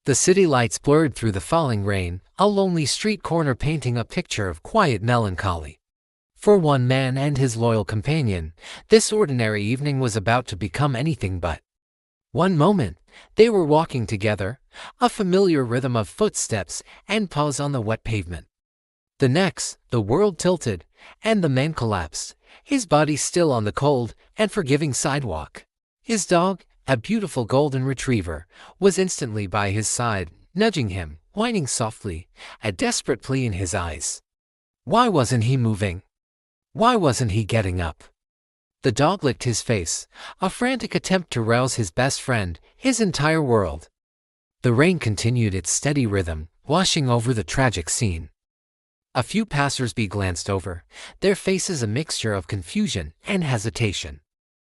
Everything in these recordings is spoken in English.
The city lights blurred through the falling rain, a lonely street corner painting a picture of quiet melancholy. For one man and his loyal companion, this ordinary evening was about to become anything but. One moment, they were walking together, a familiar rhythm of footsteps and paws on the wet pavement. The next, the world tilted, and the man collapsed, his body still on the cold and forgiving sidewalk. His dog, a beautiful golden retriever, was instantly by his side, nudging him, whining softly, a desperate plea in his eyes. Why wasn't he moving? Why wasn't he getting up? The dog licked his face, a frantic attempt to rouse his best friend, his entire world. The rain continued its steady rhythm, washing over the tragic scene. A few passers-by glanced over, their faces a mixture of confusion and hesitation.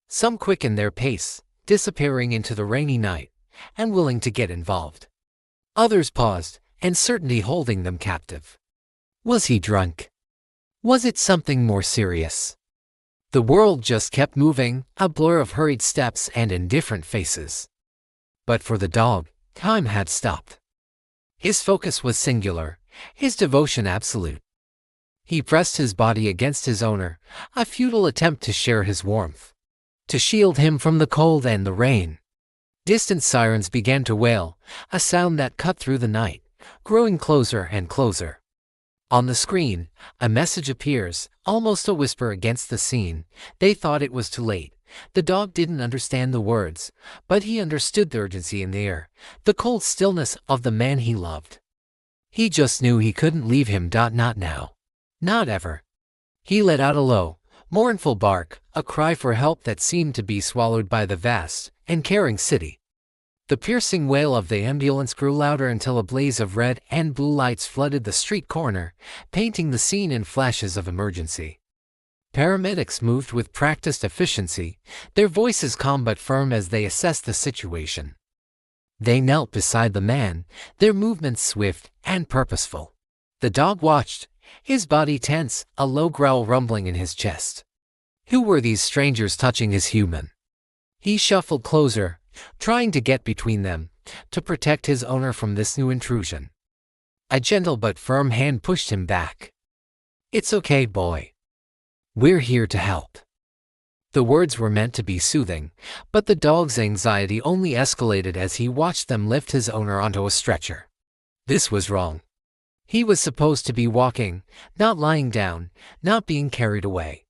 Some quickened their pace, disappearing into the rainy night, and willing to get involved. Others paused, uncertainty holding them captive. Was he drunk? Was it something more serious? The world just kept moving, a blur of hurried steps and indifferent faces. But for the dog, time had stopped. His focus was singular, his devotion absolute. He pressed his body against his owner, a futile attempt to share his warmth, to shield him from the cold and the rain. Distant sirens began to wail, a sound that cut through the night, growing closer and closer. On the screen, a message appears, almost a whisper against the scene. They thought it was too late. The dog didn't understand the words, but he understood the urgency in the air, the cold stillness of the man he loved. He just knew he couldn't leave him. Not now. Not ever. He let out a low, mournful bark, a cry for help that seemed to be swallowed by the vast and caring city. The piercing wail of the ambulance grew louder until a blaze of red and blue lights flooded the street corner, painting the scene in flashes of emergency. Paramedics moved with practiced efficiency, their voices calm but firm as they assessed the situation. They knelt beside the man, their movements swift and purposeful. The dog watched, his body tense, a low growl rumbling in his chest. Who were these strangers touching his human? He shuffled closer, trying to get between them, to protect his owner from this new intrusion. A gentle but firm hand pushed him back. "It's okay, boy. We're here to help." The words were meant to be soothing, but the dog's anxiety only escalated as he watched them lift his owner onto a stretcher. This was wrong. He was supposed to be walking, not lying down, not being carried away.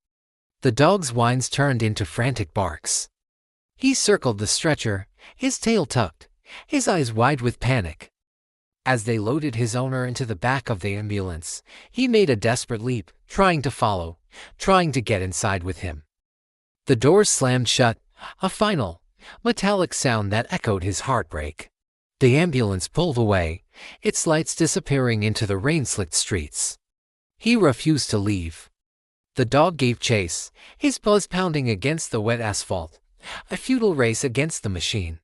The dog's whines turned into frantic barks. He circled the stretcher, his tail tucked, his eyes wide with panic. As they loaded his owner into the back of the ambulance, he made a desperate leap, trying to follow, trying to get inside with him. The doors slammed shut, a final, metallic sound that echoed his heartbreak. The ambulance pulled away, its lights disappearing into the rain-slicked streets. He refused to leave. The dog gave chase, his paws pounding against the wet asphalt, a futile race against the machine.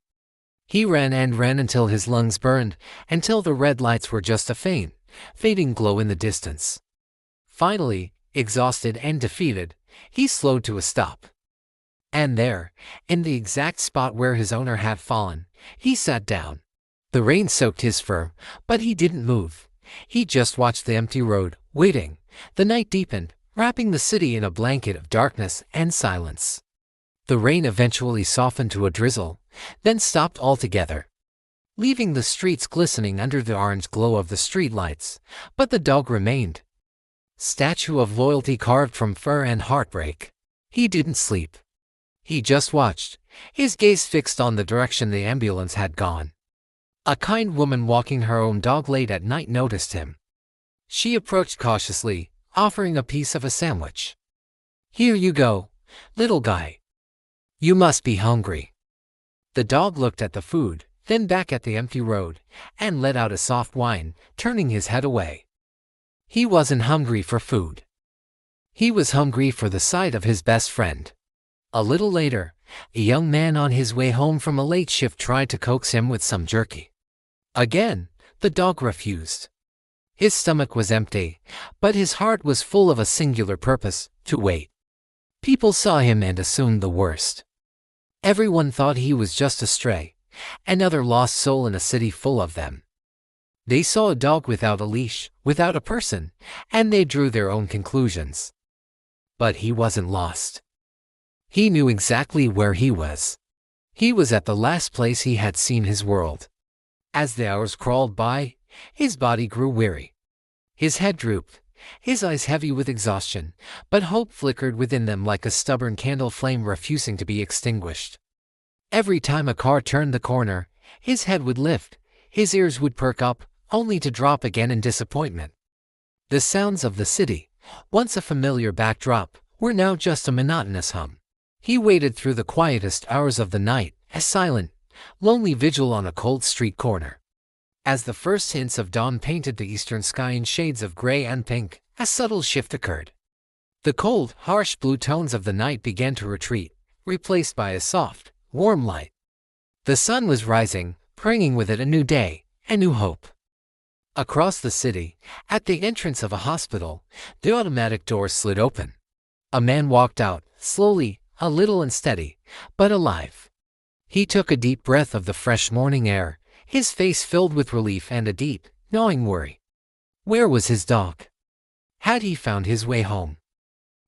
He ran and ran until his lungs burned, until the red lights were just a faint, fading glow in the distance. Finally, exhausted and defeated, he slowed to a stop. And there, in the exact spot where his owner had fallen, he sat down. The rain soaked his fur, but he didn't move. He just watched the empty road, waiting. The night deepened, wrapping the city in a blanket of darkness and silence. The rain eventually softened to a drizzle, then stopped altogether, leaving the streets glistening under the orange glow of the streetlights, but the dog remained. Statue of loyalty carved from fur and heartbreak. He didn't sleep. He just watched, his gaze fixed on the direction the ambulance had gone. A kind woman walking her own dog late at night noticed him. She approached cautiously, offering a piece of a sandwich. "Here you go, little guy. You must be hungry." The dog looked at the food, then back at the empty road, and let out a soft whine, turning his head away. He wasn't hungry for food. He was hungry for the sight of his best friend. A little later, a young man on his way home from a late shift tried to coax him with some jerky. Again, the dog refused. His stomach was empty, but his heart was full of a singular purpose: to wait. People saw him and assumed the worst. Everyone thought he was just a stray, another lost soul in a city full of them. They saw a dog without a leash, without a person, and they drew their own conclusions. But he wasn't lost. He knew exactly where he was. He was at the last place he had seen his world. As the hours crawled by, his body grew weary. His head drooped, his eyes heavy with exhaustion, but hope flickered within them like a stubborn candle flame refusing to be extinguished. Every time a car turned the corner, his head would lift, his ears would perk up, only to drop again in disappointment. The sounds of the city, once a familiar backdrop, were now just a monotonous hum. He waited through the quietest hours of the night, a silent, lonely vigil on a cold street corner. As the first hints of dawn painted the eastern sky in shades of gray and pink, a subtle shift occurred. The cold, harsh blue tones of the night began to retreat, replaced by a soft, warm light. The sun was rising, bringing with it a new day, a new hope. Across the city, at the entrance of a hospital, the automatic doors slid open. A man walked out, slowly, a little unsteady, but alive. He took a deep breath of the fresh morning air, his face filled with relief and a deep, gnawing worry. Where was his dog? Had he found his way home?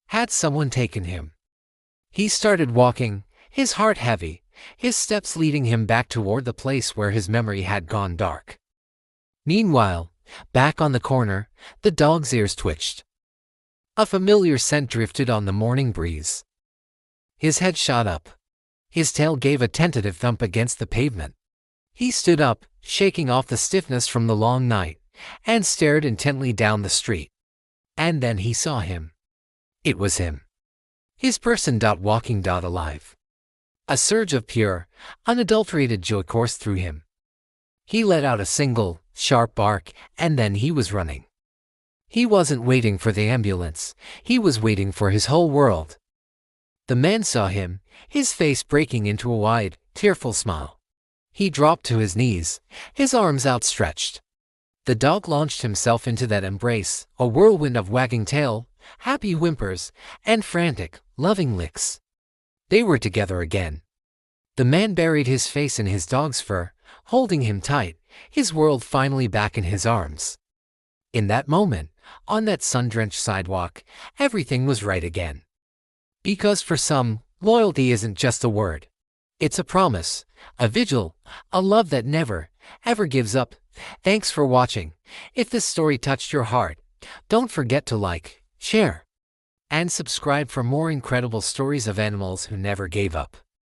Had someone taken him? He started walking, his heart heavy, his steps leading him back toward the place where his memory had gone dark. Meanwhile, back on the corner, the dog's ears twitched. A familiar scent drifted on the morning breeze. His head shot up. His tail gave a tentative thump against the pavement. He stood up, shaking off the stiffness from the long night, and stared intently down the street. And then he saw him. It was him. His person, walking, alive. A surge of pure, unadulterated joy coursed through him. He let out a single, sharp bark, and then he was running. He wasn't waiting for the ambulance, he was waiting for his whole world. The man saw him, his face breaking into a wide, tearful smile. He dropped to his knees, his arms outstretched. The dog launched himself into that embrace, a whirlwind of wagging tail, happy whimpers, and frantic, loving licks. They were together again. The man buried his face in his dog's fur, holding him tight, his world finally back in his arms. In that moment, on that sun-drenched sidewalk, everything was right again. Because for some, loyalty isn't just a word. It's a promise, a vigil, a love that never, ever gives up. Thanks for watching. If this story touched your heart, don't forget to like, share, and subscribe for more incredible stories of animals who never gave up.